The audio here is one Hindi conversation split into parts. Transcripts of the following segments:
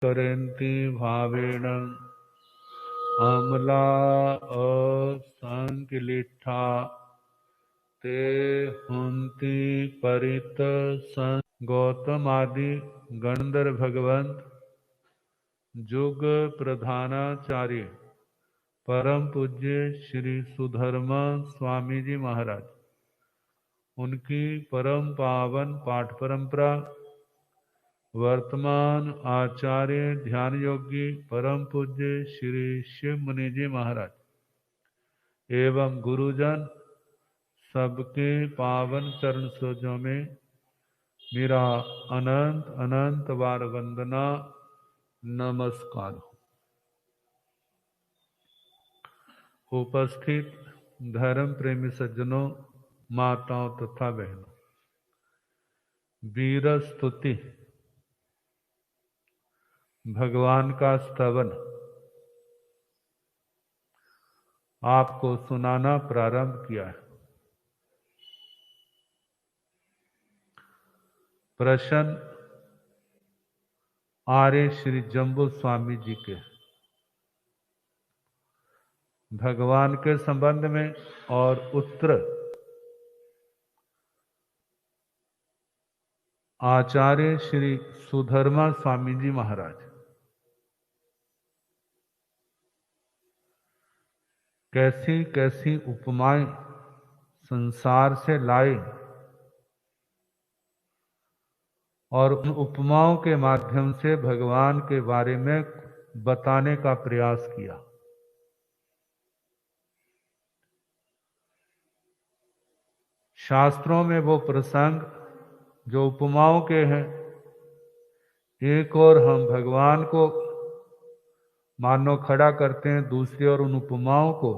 करेन्ति भावेन अमला असंकिलिठा ते हुन्ति परित सं। गौतम आदि गणधर भगवंत जुग प्रधानाचार्य परम पूज्य श्री सुधर्मा स्वामी जी महाराज, उनकी परम पावन पाठ परंपरा, वर्तमान आचार्य ध्यान योगी परम पूज्य श्री शिव मुनि जी महाराज एवं गुरुजन सबके पावन चरण सरोजों में मेरा अनंत अनंत बार वंदना नमस्कार। उपस्थित धर्म प्रेमी सज्जनों, माताओं तथा बहनों, वीर स्तुति भगवान का स्तवन आपको सुनाना प्रारंभ किया है। प्रश्न आर्य श्री जम्बू स्वामी जी के भगवान के संबंध में और उत्तर आचार्य श्री सुधर्मा स्वामी जी महाराज कैसी कैसी उपमाएं संसार से लाए और उन उपमाओं के माध्यम से भगवान के बारे में बताने का प्रयास किया। शास्त्रों में वो प्रसंग जो उपमाओं के हैं, एक और हम भगवान को मानो खड़ा करते हैं, दूसरी ओर उन उपमाओं को।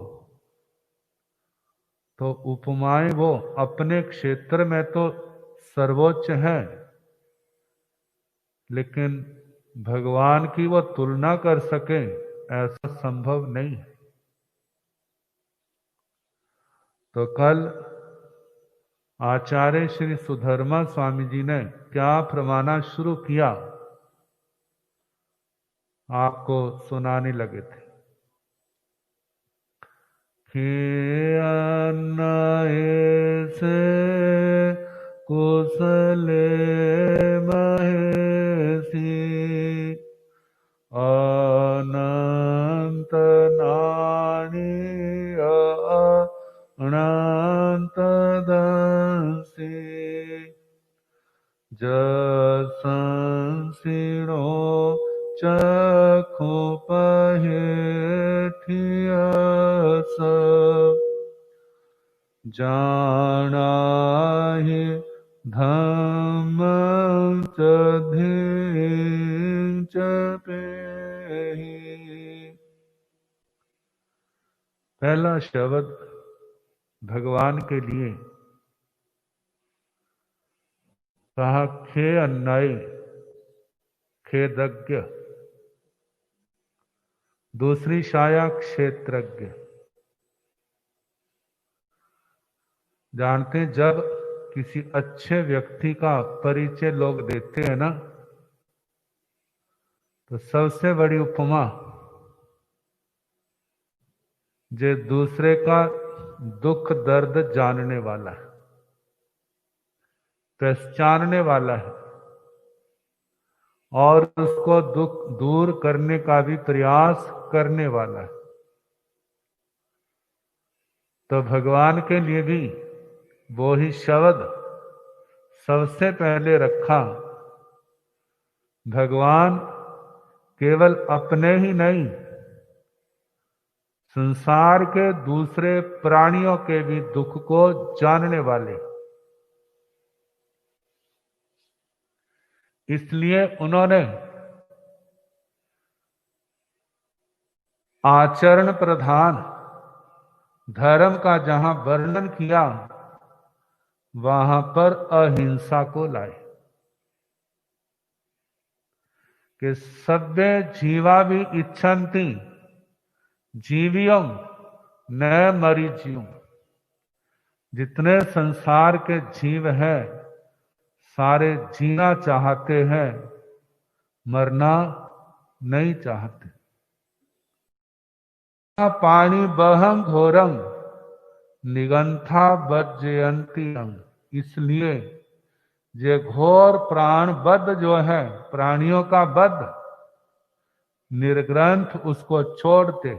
तो उपमाएं वो अपने क्षेत्र में तो सर्वोच्च हैं, लेकिन भगवान की वो तुलना कर सके ऐसा संभव नहीं है। तो कल आचार्य श्री सुधर्मा स्वामी जी ने क्या फरमाना शुरू किया, आपको सुनाने लगे थे कि से कुशले महेशी अनंत नानी अनंत दंसी जसंसिणो चखो पहेठियस जानाहि धम्म चधिंच पेहि। पहला शब्द भगवान के लिए कहा खे अन्नय खेदज्ञ, दूसरी छाया क्षेत्रज्ञ। जानते हैं, जब किसी अच्छे व्यक्ति का परिचय लोग देते हैं ना, तो सबसे बड़ी उपमा जो दूसरे का दुख दर्द जानने वाला है, पहचानने वाला है और उसको दुख दूर करने का भी प्रयास करने वाला है। तो भगवान के लिए भी वो ही शब्द सबसे पहले रखा। भगवान केवल अपने ही नहीं, संसार के दूसरे प्राणियों के भी दुख को जानने वाले, इसलिए उन्होंने आचरण प्रधान धर्म का जहां वर्णन किया, वहां पर अहिंसा को लाए कि सभ्य जीवा भी इच्छन्ति जीवियम न मरीजियम। जितने संसार के जीव हैं सारे जीना चाहते हैं, मरना नहीं चाहते। पाणी बहं घोरं निगंथा बज्जयंती अंग। इसलिए ये घोर प्राण बद्ध जो है, प्राणियों का बद्ध, निर्ग्रंथ उसको छोड़ते।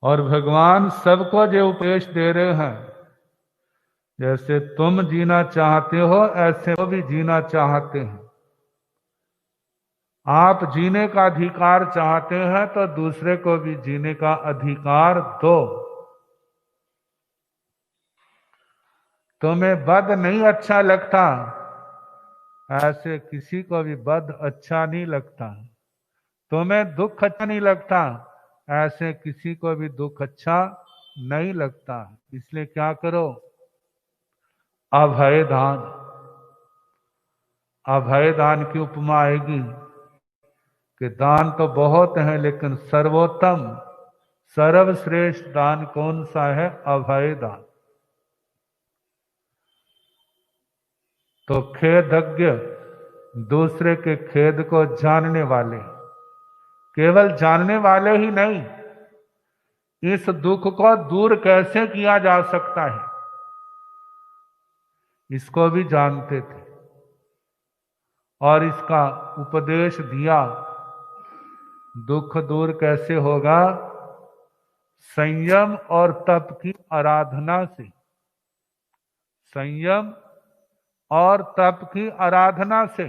और भगवान सबको जो उपदेश दे रहे हैं, जैसे तुम जीना चाहते हो ऐसे वो भी जीना चाहते हैं। आप जीने का अधिकार चाहते हैं तो दूसरे को भी जीने का अधिकार दो। तुम्हें बद नहीं अच्छा लगता, ऐसे किसी को भी बद अच्छा नहीं लगता। तुम्हें दुख अच्छा नहीं लगता, ऐसे किसी को भी दुख अच्छा नहीं लगता। इसलिए क्या करो? अभय दान। अभय दान की उपमा आएगी कि दान तो बहुत है, लेकिन सर्वोत्तम सर्वश्रेष्ठ दान कौन सा है? अभय दान। तो खेदज्ञ, दूसरे के खेद को जानने वाले, केवल जानने वाले ही नहीं, इस दुख को दूर कैसे किया जा सकता है इसको भी जानते थे और इसका उपदेश दिया। दुख दूर कैसे होगा? संयम और तप की आराधना से। संयम और तप की आराधना से।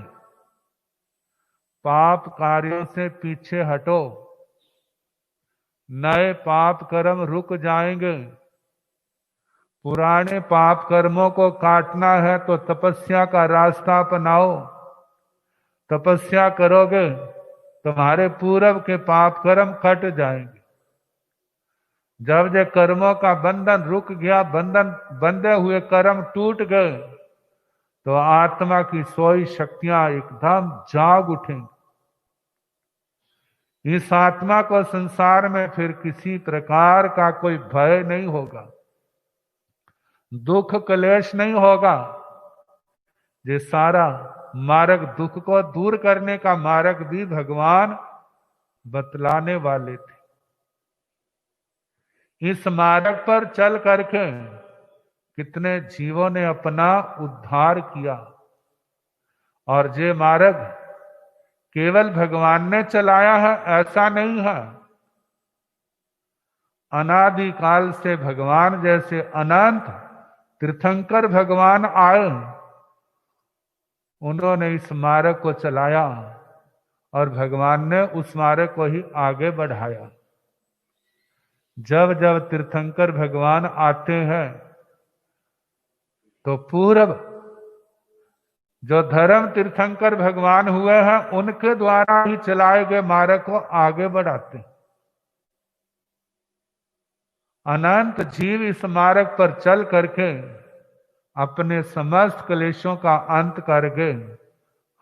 पाप कार्यों से पीछे हटो, नए पाप कर्म रुक जाएंगे। पुराने पाप कर्मों को काटना है तो तपस्या का रास्ता अपनाओ। तपस्या करोगे तुम्हारे पूर्व के पाप कर्म कट जाएंगे। जब ये कर्मों का बंधन रुक गया, बंधे हुए कर्म टूट गए, तो आत्मा की सोई शक्तियां एकदम जाग उठेंगी। इस आत्मा को संसार में फिर किसी प्रकार का कोई भय नहीं होगा, दुख क्लेश नहीं होगा। ये सारा मार्ग, दुख को दूर करने का मार्ग भी भगवान बतलाने वाले थे। इस मार्ग पर चल करके कितने जीवों ने अपना उद्धार किया। और ये मार्ग केवल भगवान ने चलाया है ऐसा नहीं है। अनादि काल से भगवान जैसे अनंत तीर्थंकर भगवान आए, उन्होंने इस मार्ग को चलाया और भगवान ने उस मार्ग को ही आगे बढ़ाया। जब जब तीर्थंकर भगवान आते हैं तो पूर्व जो धर्म तीर्थंकर भगवान हुए हैं उनके द्वारा ही चलाए गए मार्ग को आगे बढ़ाते हैं। अनंत जीव इस मार्ग पर चल करके अपने समस्त क्लेशों का अंत करके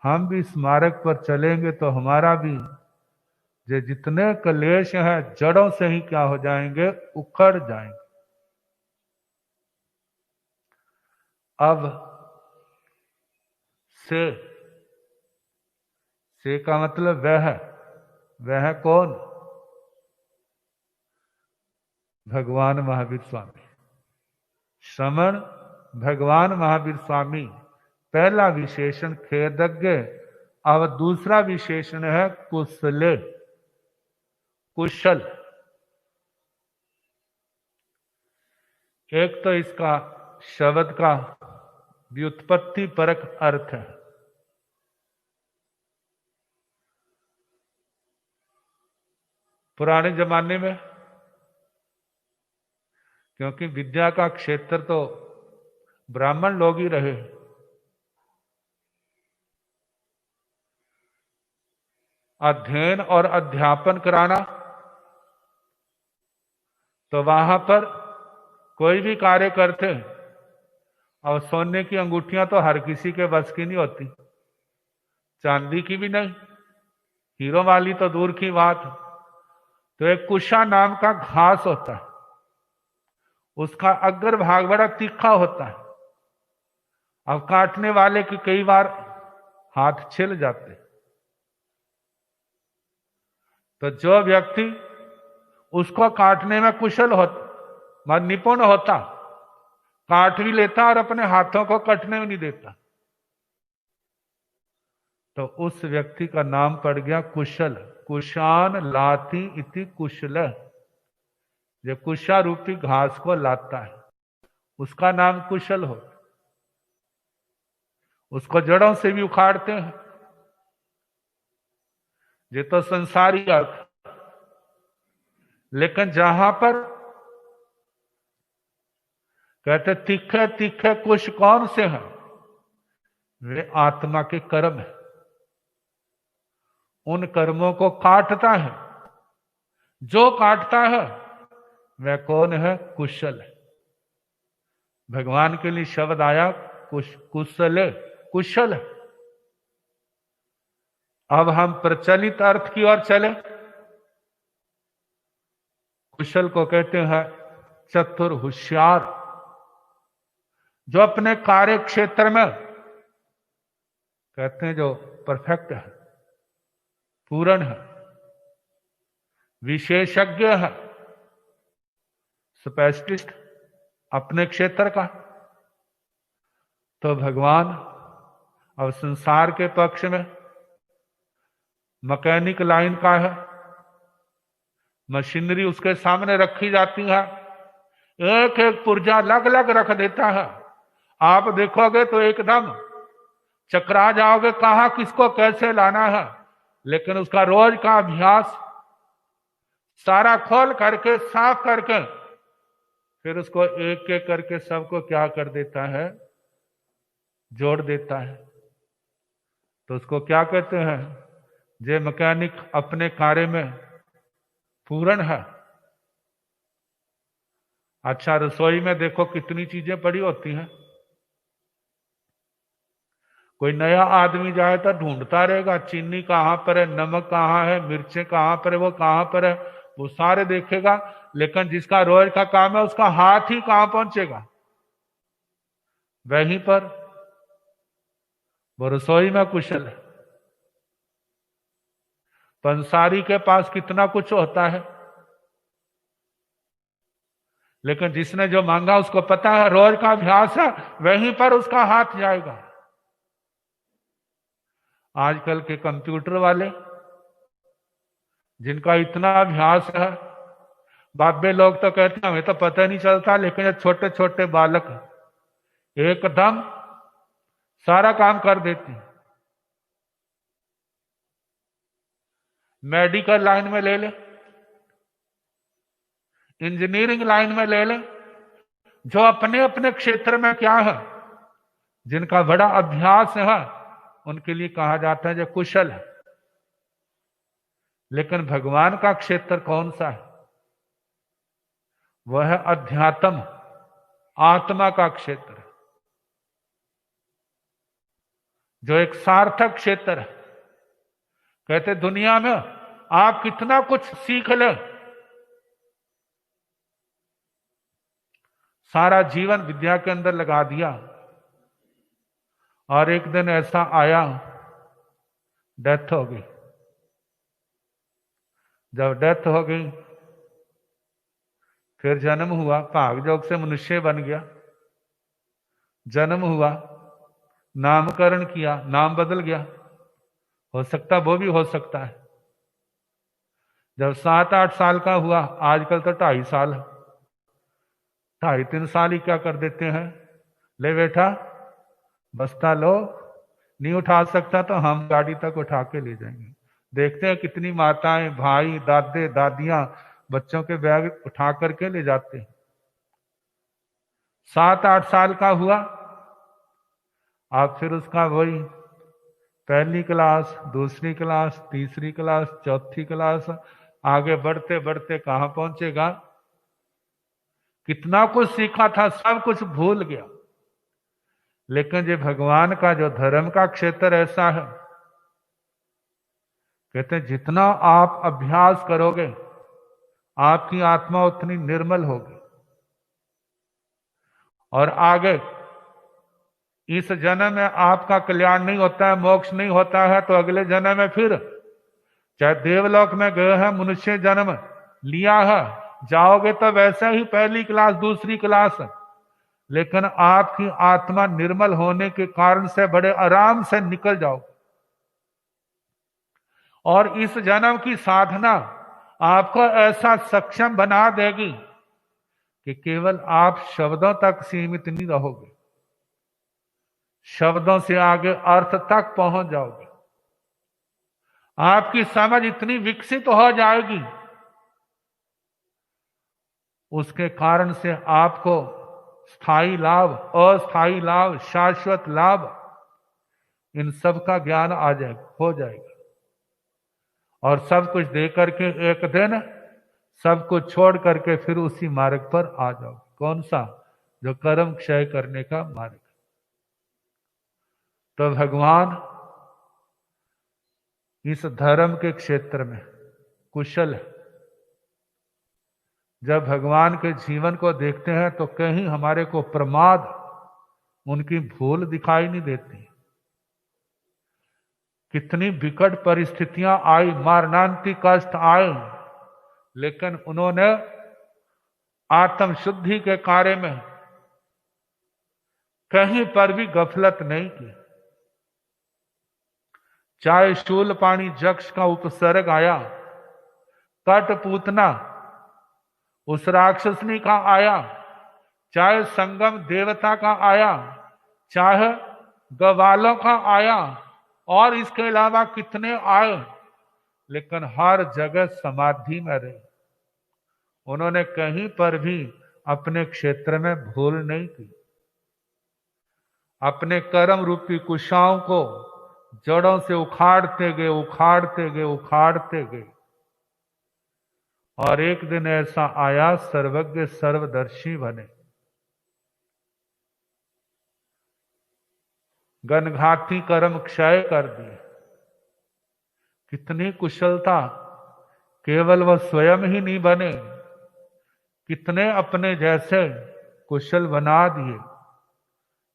हम भी इस मार्ग पर चलेंगे तो हमारा भी जो जितने क्लेश हैं जड़ों से ही क्या हो जाएंगे? उखड़ जाएंगे। अब से का मतलब वह कौन? भगवान महावीर स्वामी। श्रमण भगवान महावीर स्वामी पहला विशेषण खेदज्ञ। अब दूसरा विशेषण है कुशले, कुशल। एक तो इसका शब्द का व्युत्पत्ति परक अर्थ है। पुराने जमाने में, क्योंकि विद्या का क्षेत्र तो ब्राह्मण लोग ही रहे, अध्ययन और अध्यापन कराना, तो वहां पर कोई भी कार्य करते और सोने की अंगूठियां तो हर किसी के बस की नहीं होती, चांदी की भी नहीं, हीरो वाली तो दूर की बात। तो एक कुशा नाम का घास होता है, उसका अग्र भाग बड़ा तीखा होता है। अब काटने वाले के कई बार हाथ छिल जाते, तो जो व्यक्ति उसको काटने में कुशल होता, निपुण होता, काट भी लेता और अपने हाथों को कटने में नहीं देता, तो उस व्यक्ति का नाम पड़ गया कुशल। कुशान लाती इति कुशल। जो कुशा रूपी घास को लाता है उसका नाम कुशल हो। उसको जड़ों से भी उखाड़ते हैं। ये तो संसारी अर्थ। लेकिन जहां पर कहते तीखे तीखे कुश कौन से हैं, वे आत्मा के कर्म है। उन कर्मों को काटता है। जो काटता है वह कौन है? कुशल है। भगवान के लिए शब्द आया कुशल, कुशल। अब हम प्रचलित अर्थ की ओर चले। कुशल को कहते हैं चतुर, होशियार, जो अपने कार्य क्षेत्र में कहते हैं जो परफेक्ट है, पूर्ण है, विशेषज्ञ है, स्पेशलिस्ट अपने क्षेत्र का। तो भगवान अब संसार के पक्ष में मैकेनिक लाइन का है। मशीनरी उसके सामने रखी जाती है, एक एक पुर्जा अलग अलग रख देता है। आप देखोगे तो एकदम चकरा जाओगे, कहां किसको कैसे लाना है। लेकिन उसका रोज का अभ्यास सारा खोल करके साफ करके फिर उसको एक एक करके सबको क्या कर देता है? जोड़ देता है। तो उसको क्या कहते हैं? जे मैकेनिक अपने कार्य में पूर्ण है। अच्छा, रसोई में देखो कितनी चीजें पड़ी होती हैं। कोई नया आदमी जाए तो ढूंढता रहेगा चीनी कहां पर है, नमक कहां है, मिर्चें कहां पर है, वो कहां पर है, वो सारे देखेगा। लेकिन जिसका रोज का काम है उसका हाथ ही कहां पहुंचेगा? वहीं पर। वो रसोई में कुशल है। पंसारी के पास कितना कुछ होता है, लेकिन जिसने जो मांगा उसको पता है, रोज का अभ्यास है, वहीं पर उसका हाथ जाएगा। आजकल के कंप्यूटर वाले जिनका इतना अभ्यास है, बाबे लोग तो कहते हैं हमें तो पता नहीं चलता, लेकिन ये छोटे छोटे बालक एकदम सारा काम कर देते हैं। मेडिकल लाइन में ले ले, इंजीनियरिंग लाइन में ले ले, जो अपने अपने क्षेत्र में क्या है, जिनका बड़ा अभ्यास है, उनके लिए कहा जाता है जो कुशल है। लेकिन भगवान का क्षेत्र कौन सा है? वह है अध्यात्म, आत्मा का क्षेत्र, जो एक सार्थक क्षेत्र है। कहते दुनिया में आप कितना कुछ सीख ले, सारा जीवन विद्या के अंदर लगा दिया, और एक दिन ऐसा आया डेथ हो गई। जब डेथ हो गई फिर जन्म हुआ, भाग योग से मनुष्य बन गया। जन्म हुआ, नामकरण किया, नाम बदल गया। हो सकता वो भी हो सकता है। जब 7-8 साल का हुआ, आजकल तो 2.5 साल है, 2.5-3 साल ही क्या कर देते हैं, ले बेटा बस्ता लो, नहीं उठा सकता तो हम गाड़ी तक उठा के ले जाएंगे। देखते हैं कितनी माताएं, भाई, दादे, दादियां बच्चों के बैग उठा करके ले जाते हैं। 7-8 साल का हुआ, आप फिर उसका वही पहली क्लास, दूसरी क्लास, तीसरी क्लास, चौथी क्लास, आगे बढ़ते बढ़ते कहां पहुंचेगा? कितना कुछ सीखा था, सब कुछ भूल गया। लेकिन ये भगवान का जो धर्म का क्षेत्र ऐसा है, कहते हैं जितना आप अभ्यास करोगे आपकी आत्मा उतनी निर्मल होगी। और आगे इस जन्म में आपका कल्याण नहीं होता है, मोक्ष नहीं होता है, तो अगले जन्म में फिर चाहे देवलोक में गए हैं, मनुष्य जन्म लिया है, जाओगे तो वैसे ही पहली क्लास दूसरी क्लास, लेकिन आपकी आत्मा निर्मल होने के कारण से बड़े आराम से निकल जाओ। और इस जन्म की साधना आपको ऐसा सक्षम बना देगी कि केवल आप शब्दों तक सीमित नहीं रहोगे, शब्दों से आगे अर्थ तक पहुंच जाओगे। आपकी समझ इतनी विकसित हो जाएगी, उसके कारण से आपको स्थायी लाभ, अस्थायी लाभ, शाश्वत लाभ, इन सब का ज्ञान आ जाएगा, हो जाएगा। और सब कुछ दे करके एक दिन सब कुछ छोड़ करके फिर उसी मार्ग पर आ जाओ। कौन सा? जो कर्म क्षय करने का मार्ग। तो भगवान इस धर्म के क्षेत्र में कुशल है। जब भगवान के जीवन को देखते हैं तो कहीं हमारे को प्रमाद, उनकी भूल दिखाई नहीं देती। कितनी विकट परिस्थितियां आई, मारणांतिक कष्ट आए, लेकिन उन्होंने आत्म शुद्धि के कार्य में कहीं पर भी गफलत नहीं की। चाहे शूलपाणी यक्ष का उपसर्ग आया, कठपूतना उस राक्षसनी का आया, चाहे संगम देवता का आया, चाहे गवालों का आया, और इसके अलावा कितने आए, लेकिन हर जगह समाधि में रहे। उन्होंने कहीं पर भी अपने क्षेत्र में भूल नहीं की। अपने कर्म रूपी कुशाओं को जड़ों से उखाड़ते गए, उखाड़ते गए, उखाड़ते गए। और एक दिन ऐसा आया, सर्वज्ञ सर्वदर्शी बने, गणघाती कर्म क्षय कर दिए। कितनी कुशलता! केवल वह स्वयं ही नहीं बने, कितने अपने जैसे कुशल बना दिए,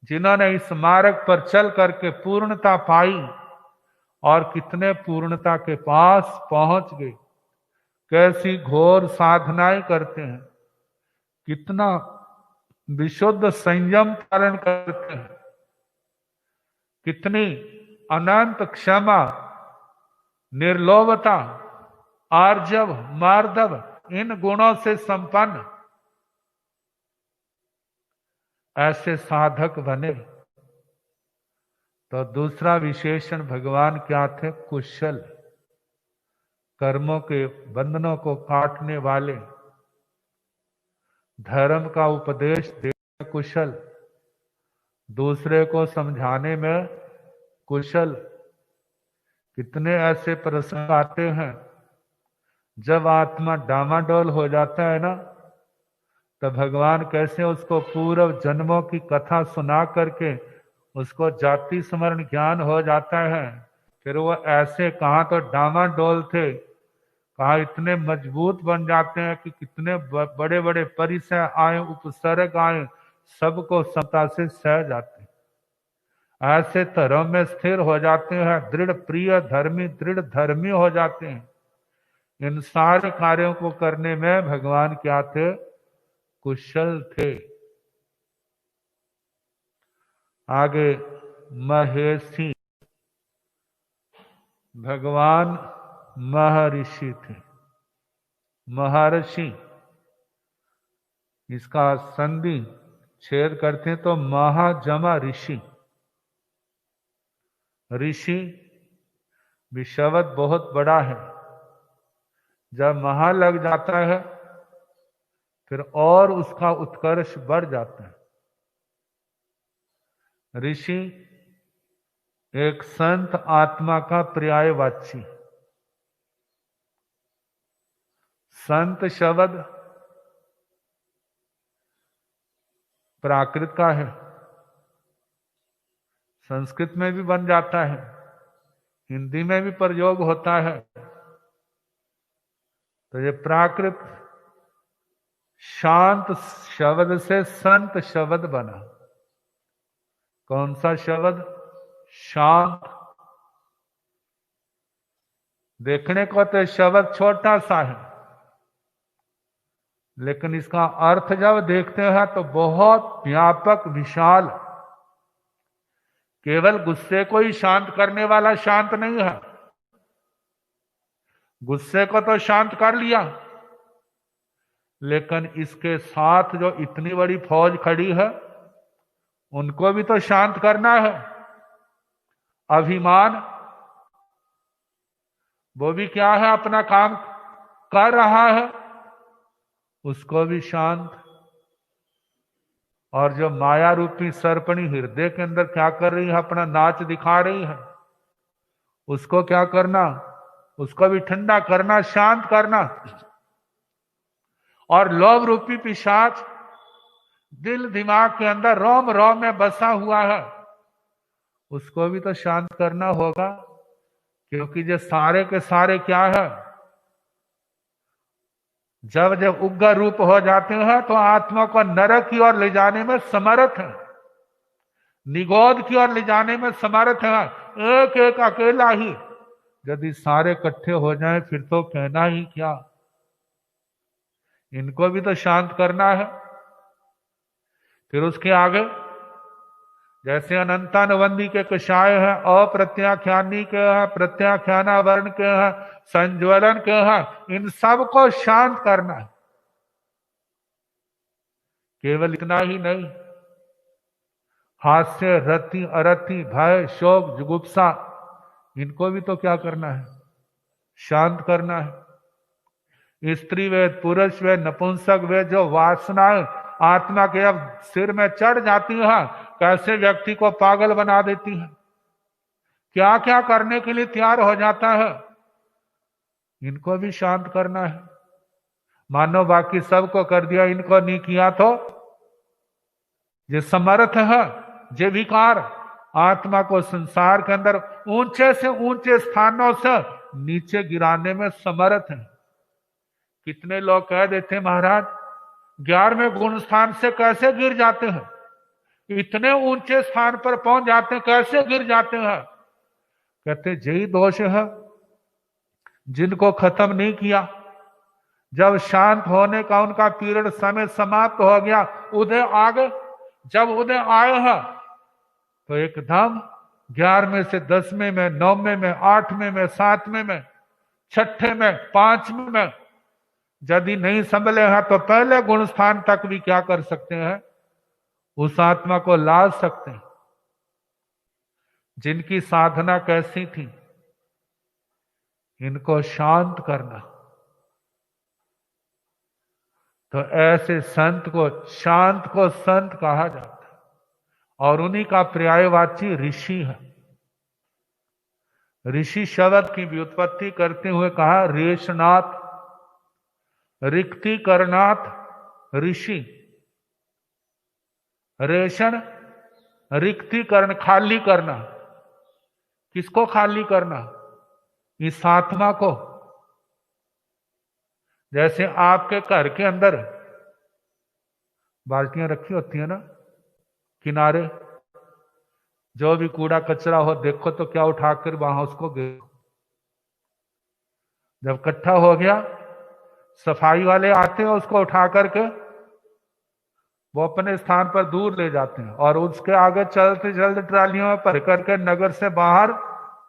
जिन्होंने इस मार्ग पर चल करके पूर्णता पाई, और कितने पूर्णता के पास पहुंच गए। कैसी घोर साधनाएं करते हैं, कितना विशुद्ध संयम पालन करते हैं, कितनी अनंत क्षमा, निर्लोभता, आर्जव, मार्दव, इन गुणों से संपन्न ऐसे साधक बने। तो दूसरा विशेषण भगवान क्या थे? कुशल, कर्मों के बंधनों को काटने वाले, धर्म का उपदेश देने में कुशल, दूसरे को समझाने में कुशल। कितने ऐसे प्रसंग आते हैं जब आत्मा डामाडोल हो जाता है ना, तो भगवान कैसे उसको पूर्व जन्मों की कथा सुना करके उसको जाति स्मरण ज्ञान हो जाता है। फिर वो ऐसे कहाँ तो डामाडोल थे, कहाँ इतने मजबूत बन जाते हैं कि कितने बड़े बड़े परिसर आए, उपसर्ग आए, सबको समता से सह जाते हैं। ऐसे धर्म में स्थिर हो जाते हैं, दृढ़ प्रिय धर्मी, दृढ़ धर्मी हो जाते हैं। इन सारे कार्यों को करने में भगवान क्या थे? कुशल थे। आगे महेशी, भगवान महर्षि थे। महर्षि इसका संधि छेद करते हैं तो महाजमा ऋषि। ऋषि भी शब्द बहुत बड़ा है, जब महा लग जाता है फिर और उसका उत्कर्ष बढ़ जाता है। ऋषि एक संत आत्मा का पर्यायवाची। संत शब्द प्राकृत का है, संस्कृत में भी बन जाता है, हिंदी में भी प्रयोग होता है। तो ये प्राकृत शांत शब्द से संत शब्द बना। कौन सा शब्द? शांत। देखने को तो शब्द छोटा सा है, लेकिन इसका अर्थ जब देखते हैं तो बहुत व्यापक विशाल। केवल गुस्से को ही शांत करने वाला शांत नहीं है। गुस्से को तो शांत कर लिया, लेकिन इसके साथ जो इतनी बड़ी फौज खड़ी है उनको भी तो शांत करना है। अभिमान, वो भी क्या है, अपना काम कर रहा है, उसको भी शांत। और जो माया रूपी सर्पणी हृदय के अंदर क्या कर रही है, अपना नाच दिखा रही है, उसको क्या करना, उसको भी ठंडा करना, शांत करना। और लोभ रूपी पिशाच दिल दिमाग के अंदर रोम रोम में बसा हुआ है, उसको भी तो शांत करना होगा। क्योंकि जो सारे के सारे क्या है, जब जब उग्र रूप हो जाते हैं तो आत्मा को नरक की ओर ले जाने में समर्थ है, निगोद की ओर ले जाने में समर्थ है। एक एक अकेला ही, यदि सारे इकट्ठे हो जाएं फिर तो कहना ही क्या। इनको भी तो शांत करना है। फिर उसके आगे जैसे अनंतानुबंधी के कषाय है, अप्रत्याख्यानी के है, प्रत्याख्याना वर्ण के है, संज्वलन के है, इन सब को शांत करना है। केवल इतना ही नहीं, हास्य, रति, अरति, भय, शोक, जुगुप्सा, इनको भी तो क्या करना है, शांत करना है। स्त्री वेद, पुरुष वेद, नपुंसक वेद, जो वासनाएं आत्मा के अब सिर में चढ़ जाती है, कैसे व्यक्ति को पागल बना देती है, क्या क्या करने के लिए तैयार हो जाता है, इनको भी शांत करना है। मानो बाकी सबको कर दिया, इनको नहीं किया तो जो समर्थ है, जो विकार आत्मा को संसार के अंदर ऊंचे से ऊंचे स्थानों से नीचे गिराने में समर्थ है। कितने लोग कह देते महाराज 11वें गुण स्थान से कैसे गिर जाते हैं, इतने ऊंचे स्थान पर पहुंच जाते हैं, कैसे गिर जाते हैं। कहते यही दोष है जिनको खत्म नहीं किया। जब शांत होने का उनका पीरियड समय समाप्त हो गया, उदय आ गए। जब उदय आए हैं तो एकदम 11वें से 10वें में, 9वें में, 8वें में, 7वें में, 6ठे में, 5वें में, यदि नहीं संभले हैं तो पहले गुण स्थान तक भी क्या कर सकते हैं, उस आत्मा को ला सकते हैं। जिनकी साधना कैसी थी, इनको शांत करना। तो ऐसे संत को, शांत को संत कहा जाता है, और उन्हीं का पर्यायवाची ऋषि है। ऋषि शब्द की व्युत्पत्ति करते हुए कहा रेशनाथ, रिक्तिकरनाथ ऋषि। रेशन, रिक्तिकरण, खाली करना। किसको खाली करना, इस आत्मा को। जैसे आपके घर के अंदर बाल्टियां रखी होती है ना किनारे, जो भी कूड़ा कचरा हो देखो तो क्या उठाकर वहां उसको गिरो। जब इकट्ठा हो गया, सफाई वाले आते हैं, उसको उठा करके वो अपने स्थान पर दूर ले जाते हैं, और उसके आगे चलते चलते ट्रालियों में भर करके नगर से बाहर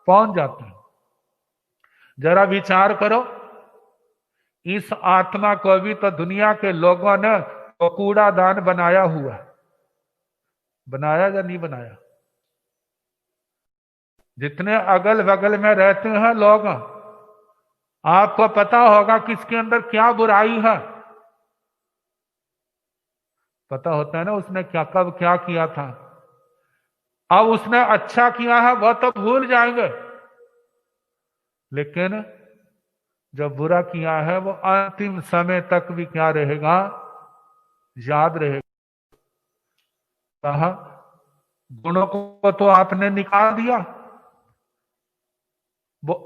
पहुंच जाते हैं। जरा विचार करो, इस आत्मा को भी तो दुनिया के लोगों ने तो कूड़ादान बनाया हुआ है। बनाया या नहीं बनाया? जितने अगल बगल में रहते हैं लोग, आपको पता होगा किसके अंदर क्या बुराई है। पता होता है ना उसने क्या, कब क्या किया था। अब उसने अच्छा किया है वह तो भूल जाएंगे, लेकिन जो बुरा किया है वो अंतिम समय तक भी क्या रहेगा, याद रहेगा। कहा गुणों को तो आपने निकाल दिया,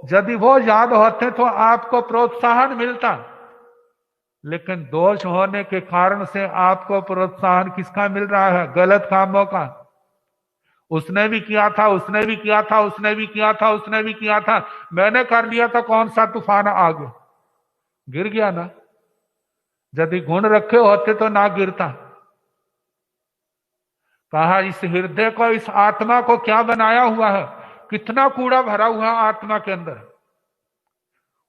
यदि वो याद होते तो आपको प्रोत्साहन मिलता, लेकिन दोष होने के कारण से आपको प्रोत्साहन किसका मिल रहा है, गलत कामों का। उसने भी किया था, उसने भी किया था, उसने भी किया था, उसने भी किया था, मैंने कर लिया था, कौन सा तूफान आ गया, गिर गया ना। यदि गुण रखे होते तो ना गिरता। कहा इस हृदय को, इस आत्मा को क्या बनाया हुआ है, कितना कूड़ा भरा हुआ है आत्मा के अंदर,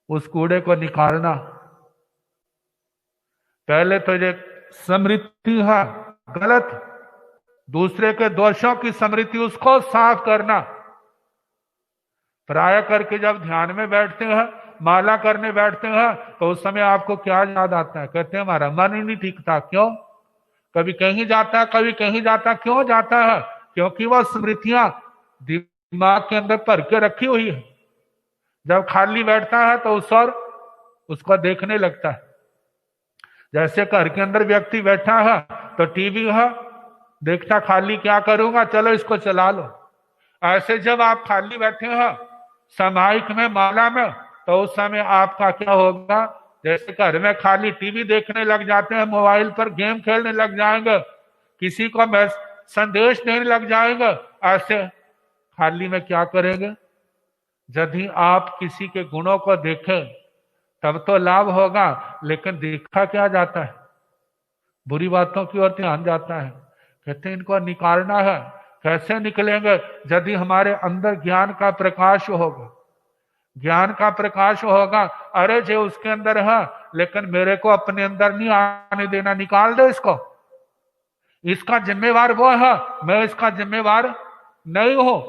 उस कूड़े को निकालना। पहले तो ये स्मृति है गलत, दूसरे के दोषों की स्मृति, उसको साफ करना। प्राय करके जब ध्यान में बैठते हैं, माला करने बैठते हैं, तो उस समय आपको क्या याद आता है? कहते हैं हमारा मन ही नहीं ठीक था। क्यों? कभी कहीं जाता है, कभी कहीं जाता है। क्यों जाता है? क्योंकि वह स्मृतियां दिमाग के अंदर भर के रखी हुई है। जब खाली बैठता है तो उस और उसको देखने लगता है। जैसे घर के अंदर व्यक्ति बैठा है तो टीवी है, देखता खाली क्या करूंगा, चलो इसको चला लो। ऐसे जब आप खाली बैठे हैं सामायिक में, माला में, तो उस समय आपका क्या होगा? जैसे घर में खाली टीवी देखने लग जाते हैं, मोबाइल पर गेम खेलने लग जाएंगे, किसी को संदेश देने लग जाएंगे, ऐसे खाली में क्या करेंगे? यदि आप किसी के गुणों को देखें तब तो लाभ होगा, लेकिन देखा क्या जाता है? बुरी बातों की ओर ध्यान जाता है। कहते हैं इनको निकालना है। कैसे निकलेंगे? यदि हमारे अंदर ज्ञान का प्रकाश होगा। ज्ञान का प्रकाश होगा, अरे जो उसके अंदर है लेकिन मेरे को अपने अंदर नहीं आने देना, निकाल दो इसको, इसका जिम्मेवार वो है, मैं इसका जिम्मेवार नहीं हूं।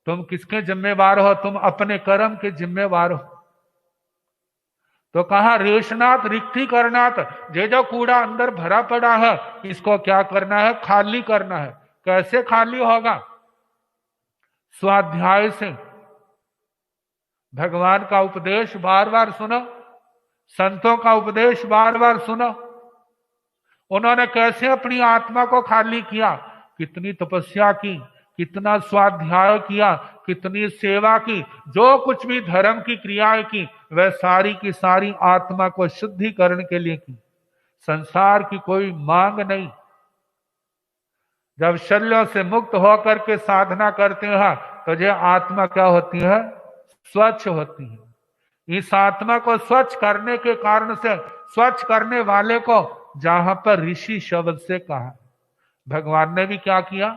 तुम किसके जिम्मेवार हो? तुम अपने कर्म के जिम्मेवार हो। तो कहा रेशनाथ रिक्ति करनाथ, जे जो कूड़ा अंदर भरा पड़ा है इसको क्या करना है? खाली करना है। कैसे खाली होगा? स्वाध्याय से। भगवान का उपदेश बार बार सुनो, संतों का उपदेश बार बार सुनो। उन्होंने कैसे अपनी आत्मा को खाली किया? कितनी तपस्या की, कितना स्वाध्याय किया, कितनी सेवा की, जो कुछ भी धर्म की क्रियाएं की वह सारी की सारी आत्मा को शुद्धिकरण के लिए की। संसार की कोई मांग नहीं। जब शल्यों से मुक्त होकर के साधना करते हैं तो ये आत्मा क्या होती है? स्वच्छ होती है। इस आत्मा को स्वच्छ करने के कारण से, स्वच्छ करने वाले को जहां पर ऋषि शब्द से कहा, भगवान ने भी क्या किया?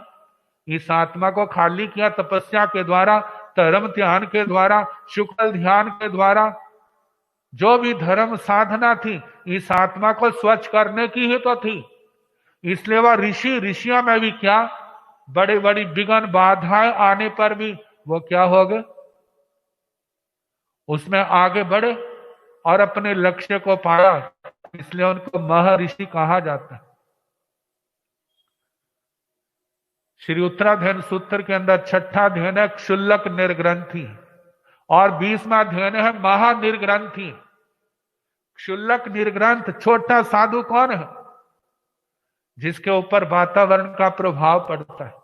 इस आत्मा को खाली किया तपस्या के द्वारा, धर्म ध्यान के द्वारा, शुक्ल ध्यान के द्वारा। जो भी धर्म साधना थी इस आत्मा को स्वच्छ करने की ही तो थी। इसलिए वह ऋषियों में भी क्या, बड़ी बड़ी विघ्न बाधाएं आने पर भी वो क्या हो गए? उसमें आगे बढ़े और अपने लक्ष्य को पाया। इसलिए उनको महर्षि कहा जाता है। श्री उत्तराध्ययन सूत्र के अंदर 6वां अध्ययन है क्षुल्लक निर्ग्रंथि और 20वां अध्ययन है महानिर्ग्रंथि। क्षुल्लक निर्ग्रंथ छोटा साधु कौन है? जिसके ऊपर वातावरण का प्रभाव पड़ता है।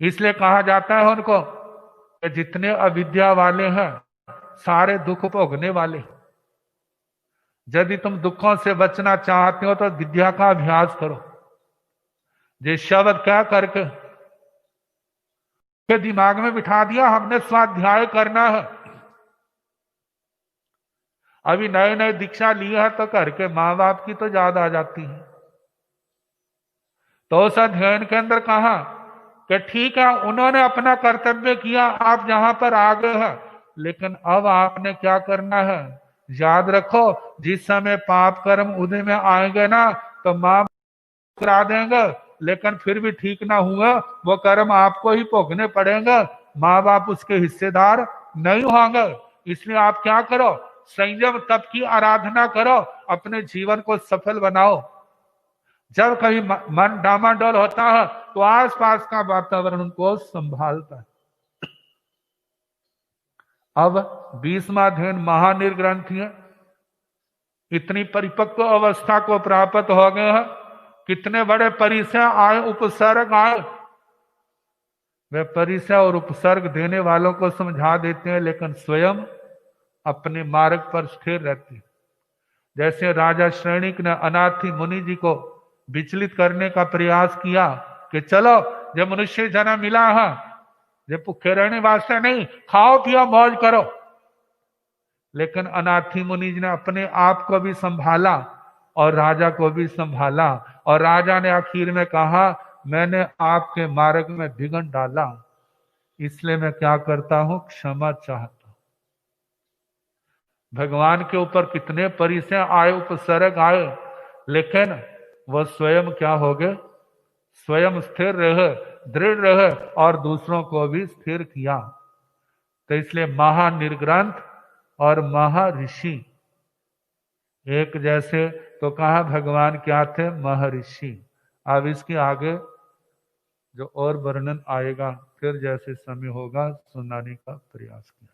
इसलिए कहा जाता है उनको कि जितने अविद्या वाले हैं सारे दुख भोगने वाले। यदि तुम दुखों से बचना चाहते हो तो विद्या का अभ्यास करो। ये शब्द क्या करके के दिमाग में बिठा दिया, हमने स्वाध्याय करना है। अभी नए नए दीक्षा ली है तो घर के माँ बाप की तो याद आ जाती है। तो उस अध्ययन के अंदर कहा कि ठीक है उन्होंने अपना कर्तव्य किया, आप जहां पर आ गए हैं, लेकिन अब आपने क्या करना है? याद रखो जिस समय पाप कर्म उदय में आएंगे ना तो मां करा देंगे, लेकिन फिर भी ठीक ना हुआ वो कर्म आपको ही भोगने पड़ेंगे, माँ बाप उसके हिस्सेदार नहीं होंगे। इसलिए आप क्या करो? संयम तप की आराधना करो, अपने जीवन को सफल बनाओ। जब कभी मन डामाडोल होता है तो आसपास का वातावरण उनको संभालता है। अब 20वां अध्ययन महानिर्ग्रंथि है। इतनी परिपक्व अवस्था को प्राप्त हो गए हैं, कितने बड़े परिचय आए, उपसर्ग आए। वे परिचय और उपसर्ग देने वालों को समझा देते हैं, लेकिन स्वयं अपने मार्ग पर स्थिर रहते हैं। जैसे राजा श्रेणिक ने अनाथी मुनि जी को विचलित करने का प्रयास किया कि चलो जो मनुष्य जन्म मिला है जो भूखे रहने वास्ते नहीं, खाओ पियो मौज करो। लेकिन अनाथी मुनि जी ने अपने आप को भी संभाला और राजा को भी संभाला, और राजा ने आखिर में कहा मैंने आपके मार्ग में विघ्न डाला, इसलिए मैं क्या करता हूं, क्षमा चाहता हूं। भगवान के ऊपर कितने परिचय आए, उपसर्ग आए, लेकिन वह स्वयं क्या हो गए, स्वयं स्थिर रहे, दृढ़ रहे और दूसरों को भी स्थिर किया। तो इसलिए महानिर्ग्रंथ और महर्षि एक जैसे, तो कहा भगवान क्या थे, महर्षि। अब इसके आगे जो और वर्णन आएगा फिर जैसे समय होगा सुनाने का प्रयास किया।